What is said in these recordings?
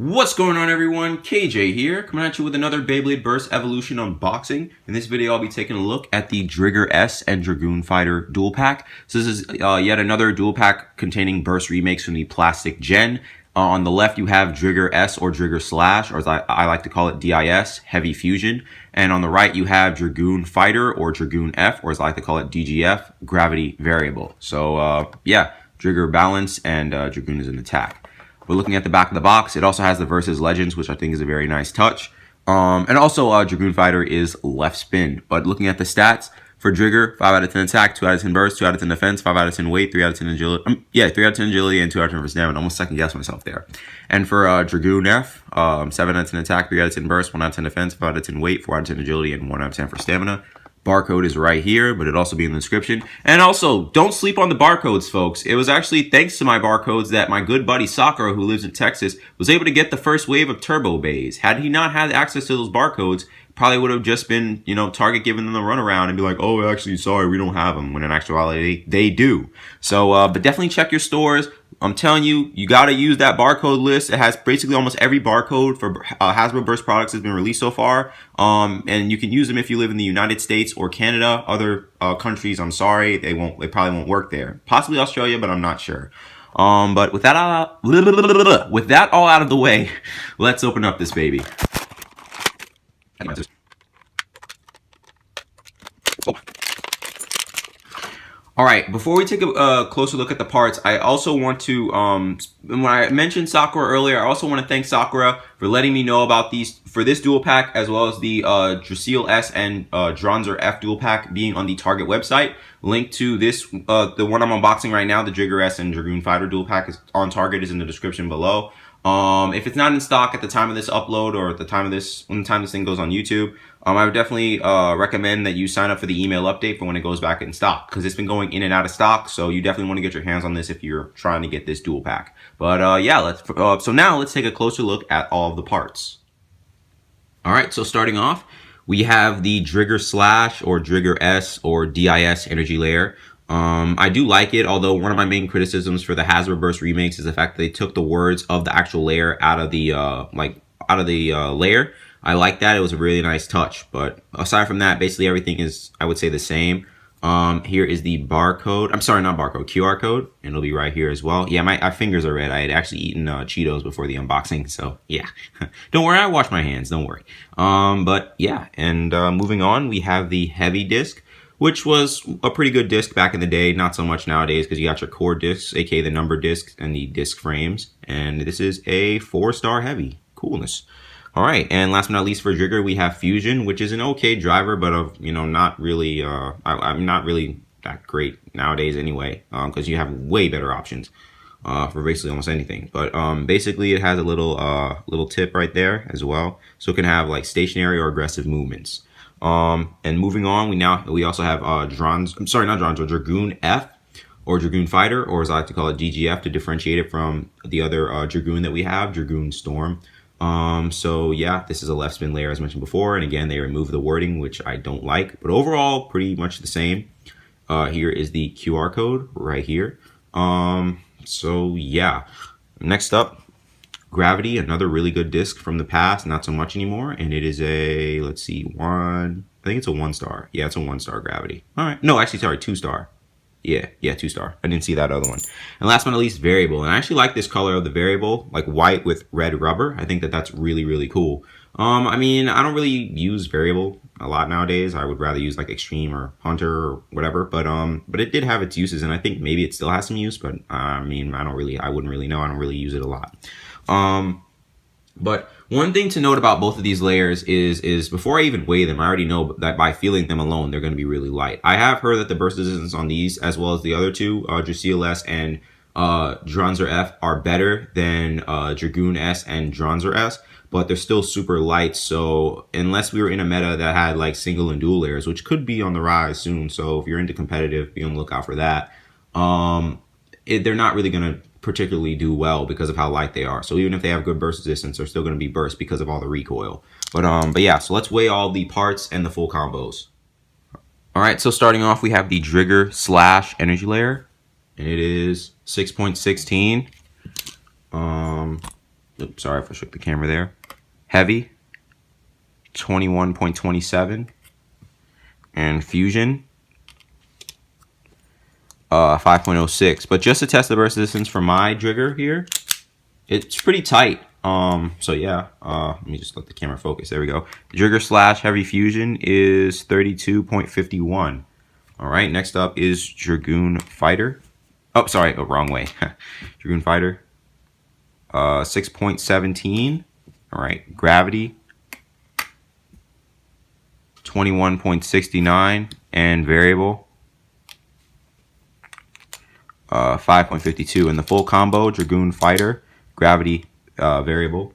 What's going on, everyone? KJ here, coming at you with another Beyblade Burst Evolution unboxing. In this video, I'll be taking a look at the Driger S and Dragoon Fighter dual pack. So this is yet another dual pack containing Burst Remakes from the Plastic Gen. On the left, you have Driger S or Driger Slash, or as I like to call it, DIS, Heavy Fusion. And on the right, you have Dragoon Fighter or Dragoon F, or as I like to call it, DGF, Gravity Variable. So yeah, Driger balance and Dragoon is an attack. We're looking at the back of the box. It also has the Versus Legends, which I think is a very nice touch. And also, Dragoon Fighter is left spin. But looking at the stats, for Driger, 5 out of 10 attack, 2 out of 10 burst, 2 out of 10 defense, 5 out of 10 weight, 3 out of 10 agility. 3 out of 10 agility, and 2 out of 10 for stamina. Almost second guess myself there. And for Dragoon F, 7 out of 10 attack, 3 out of 10 burst, 1 out of 10 defense, 5 out of 10 weight, 4 out of 10 agility, and 1 out of 10 for stamina. Barcode is right here, but it'll also be in the description. And also, don't sleep on the barcodes, folks. It was actually thanks to my barcodes that my good buddy Sakura, who lives in Texas, was able to get the first wave of turbo bays. Had he not had access to those barcodes, probably would have just been, Target giving them the runaround and be like, oh, actually, sorry, we don't have them, when in actuality, they do. So, but definitely check your stores. I'm telling you, you got to use that barcode list. It has basically almost every barcode for Hasbro Burst products has been released so far. And you can use them if you live in the United States or Canada. Other countries, I'm sorry, they probably won't work there. Possibly Australia, but I'm not sure. But with that all out of the way, let's open up this baby. All right, before we take a closer look at the parts, I also want to, when I mentioned Sakura earlier, I also want to thank Sakura for letting me know about this dual pack, as well as the Driger S and Dragoon F dual pack being on the Target website. Link to this, the one I'm unboxing right now, the Driger S and Dragoon Fighter dual pack is on Target, is in the description below. If it's not in stock at the time of this upload, or at the time of when the time this thing goes on YouTube, I would definitely recommend that you sign up for the email update for when it goes back in stock, because it's been going in and out of stock. So you definitely want to get your hands on this if you're trying to get this dual pack. But yeah, so now let's take a closer look at all of the parts. All right, so starting off, we have the Driger Slash or Driger S or DIS energy layer. I do like it, although one of my main criticisms for the Hasbro Burst Remakes is the fact that they took the words of the actual layer out of the layer. I like that. It was a really nice touch, but aside from that, basically everything is, I would say, the same. Here is the barcode. I'm sorry, not barcode, QR code, and it'll be right here as well. Yeah, my fingers are red. I had actually eaten Cheetos before the unboxing, so yeah. Don't worry, I wash my hands, don't worry. But yeah, and moving on, we have the heavy disc, which was a pretty good disc back in the day, not so much nowadays, because you got your core discs, aka the number discs and the disc frames, and this is a 4-star heavy. Coolness. All right, and last but not least for Driger, we have Fusion, which is an okay driver, but not really. I'm not really that great nowadays anyway, because you have way better options for basically almost anything. But basically, it has a little tip right there as well, so it can have like stationary or aggressive movements. And moving on, we also have Dragoon F or Dragoon Fighter, or as I like to call it, DGF, to differentiate it from the other Dragoon that we have, Dragoon Storm. So yeah, this is a left spin layer as mentioned before, and again, they remove the wording, which I don't like, but overall, pretty much the same. Here is the QR code right here. So yeah, next up, Gravity, another really good disc from the past, not so much anymore, and it is a, let's see, I think it's a 1-star. Yeah, it's a 1-star Gravity. All right, no, actually, sorry, 2-star. Yeah, 2-star. I didn't see that other one. And last but not least, Variable. And I actually like this color of the Variable, like white with red rubber. I think that that's really, really cool. I mean, I don't really use Variable a lot nowadays. I would rather use like Extreme or Hunter or whatever. But it did have its uses, and I think maybe it still has some use. But I mean, I wouldn't really know. I don't really use it a lot. But one thing to note about both of these layers is before I even weigh them, I already know that by feeling them alone, they're going to be really light. I have heard that the burst resistance on these, as well as the other two, Driger S and Dragoon F, are better than Dragoon S and Dragoon S, but they're still super light. So unless we were in a meta that had like single and dual layers, which could be on the rise soon, so if you're into competitive, be on the lookout for that. They're not really going to particularly do well because of how light they are. So even if they have good burst resistance, they're still going to be burst because of all the recoil. But yeah, so let's weigh all the parts and the full combos. All right, so starting off, we have the Driger Slash energy layer, and it is 6.16. Oops, sorry if I shook the camera there. Heavy, 21.27. And Fusion, 5.06. But just to test the burst resistance for my Driger here, it's pretty tight. So yeah, let me just let the camera focus. There we go. Driger Slash Heavy Fusion is 32.51. All right, next up is Dragoon Fighter. Oh, sorry, wrong way. Dragoon Fighter, 6.17. All right, Gravity, 21.69, and Variable, 5.52. And the full combo, Dragoon Fighter, Gravity, Variable,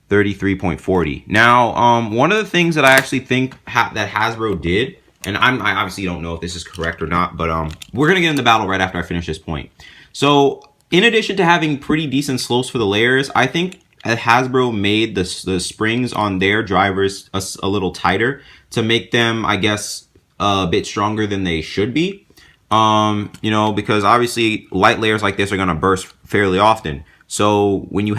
33.40. Now, one of the things that I actually think that Hasbro did, and I obviously don't know if this is correct or not, but we're going to get in the battle right after I finish this point. So, in addition to having pretty decent slopes for the layers, I think Hasbro made the springs on their drivers a little tighter to make them, I guess, a bit stronger than they should be. You know, because obviously light layers like this are going to burst fairly often. So when you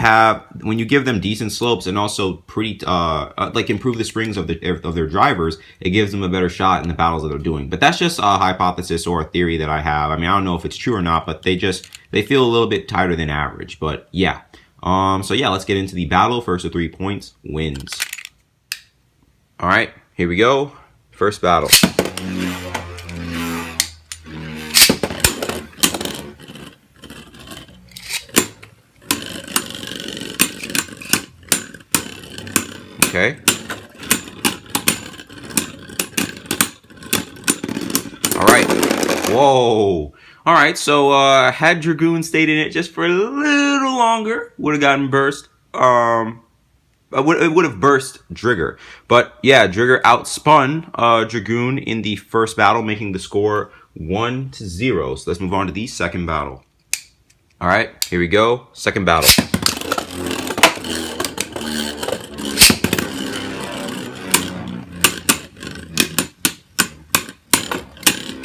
give them decent slopes and also pretty like improve the springs of their drivers, it gives them a better shot in the battles that they're doing. But that's just a hypothesis or a theory that I have. I mean, I don't know if it's true or not, but they feel a little bit tighter than average. But yeah. So yeah, let's get into the battle. First of 3 points wins. All right, here we go. First battle. Okay. All right. Whoa. All right. So had Dragoon stayed in it just for a little longer, would have gotten burst. It would have burst Driger. But yeah, Driger outspun Dragoon in the first battle, making the score 1-0. So let's move on to the second battle. All right. Here we go. Second battle.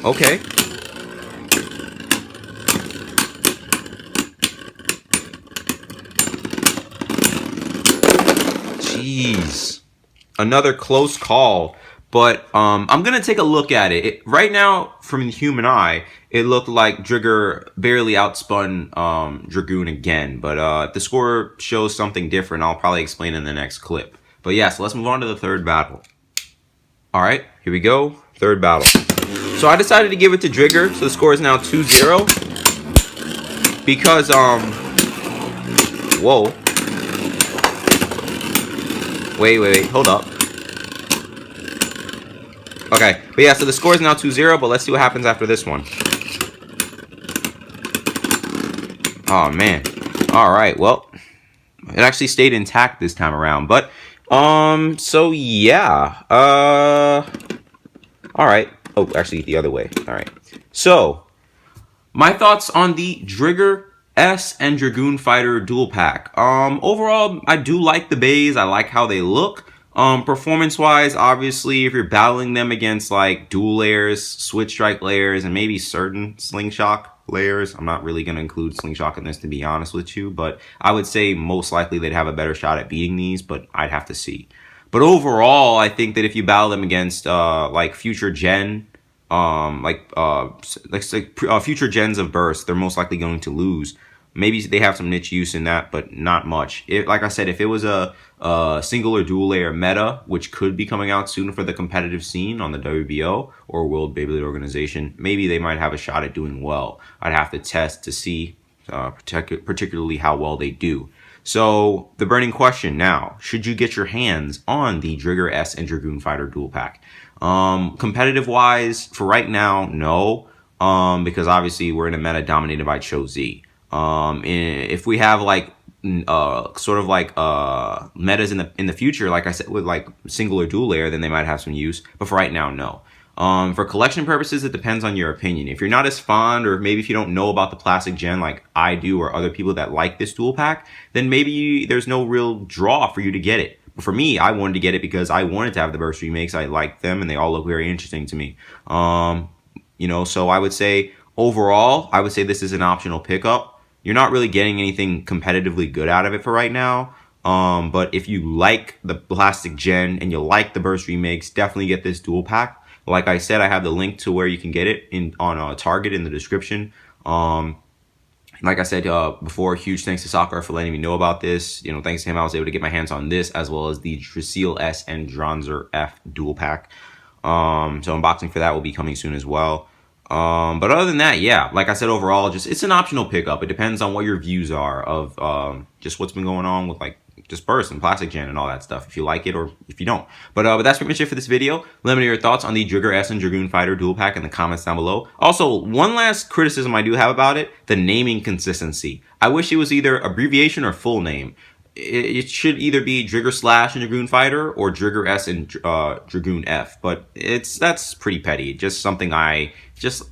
Okay. Jeez. Another close call. But I'm going to take a look at it. Right now, from the human eye, it looked like Driger barely outspun Dragoon again. But if the score shows something different, I'll probably explain in the next clip. But yeah, so let's move on to the third battle. All right, here we go. Third battle. So I decided to give it to Driger, so the score is now 2-0. Because, whoa. Wait, hold up. Okay, but yeah, so the score is now 2-0, but let's see what happens after this one. Oh, man. Alright, well, it actually stayed intact this time around, but, so yeah, alright. Oh, actually, the other way. All right. So, my thoughts on the Driger S and Dragoon Fighter dual pack. Overall, I do like the bays. I like how they look. Performance-wise, obviously, if you're battling them against, like, dual layers, switch strike layers, and maybe certain slingshot layers, I'm not really going to include slingshot in this, to be honest with you, but I would say most likely they'd have a better shot at beating these, but I'd have to see. But overall, I think that if you battle them against like future gen, future gens of Burst, they're most likely going to lose. Maybe they have some niche use in that, but not much. Like I said, if it was a single or dual layer meta, which could be coming out soon for the competitive scene on the WBO or World Beyblade Organization, maybe they might have a shot at doing well. I'd have to test to see particularly how well they do. So, the burning question now, should you get your hands on the Driger S and Dragoon Fighter dual pack? Competitive-wise, for right now, no, because obviously we're in a meta dominated by Cho Z. If we have like sort of like metas in the future, like I said, with like single or dual layer, then they might have some use. But for right now, no. For collection purposes, it depends on your opinion. If you're not as fond, or maybe if you don't know about the Plastic Gen like I do, or other people that like this dual pack, then maybe there's no real draw for you to get it. But for me, I wanted to get it because I wanted to have the Burst Remakes. I like them, and they all look very interesting to me. You know, so I would say overall, I would say this is an optional pickup. you're not really getting anything competitively good out of it for right now. But if you like the Plastic Gen and you like the Burst Remakes, definitely get this dual pack. Like I said, I have the link to where you can get it on Target in the description. Like I said before, huge thanks to Sakura for letting me know about this. You know, thanks to him, I was able to get my hands on this as well as the Driger S and Driger F dual pack. So unboxing for that will be coming soon as well. But other than that, yeah, like I said, overall, just it's an optional pickup. It depends on what your views are of just what's been going on with like just Burst and Plastic Gen and all that stuff, if you like it or if you don't. But that's pretty much it for this video. Let me know your thoughts on the Driger S and Dragoon Fighter dual pack in the comments down below. Also, one last criticism I do have about it, the naming consistency. I wish it was either abbreviation or full name. It should either be Driger Slash and Dragoon Fighter or Driger S and Dragoon F, but that's pretty petty. Just something I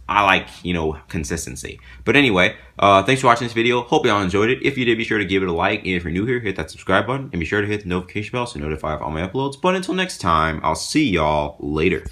like, you know, consistency. But anyway, thanks for watching this video. Hope y'all enjoyed it. If you did, be sure to give it a like, and if you're new here, hit that subscribe button, and be sure to hit the notification bell so notify of all my uploads. But until next time, I'll see y'all later.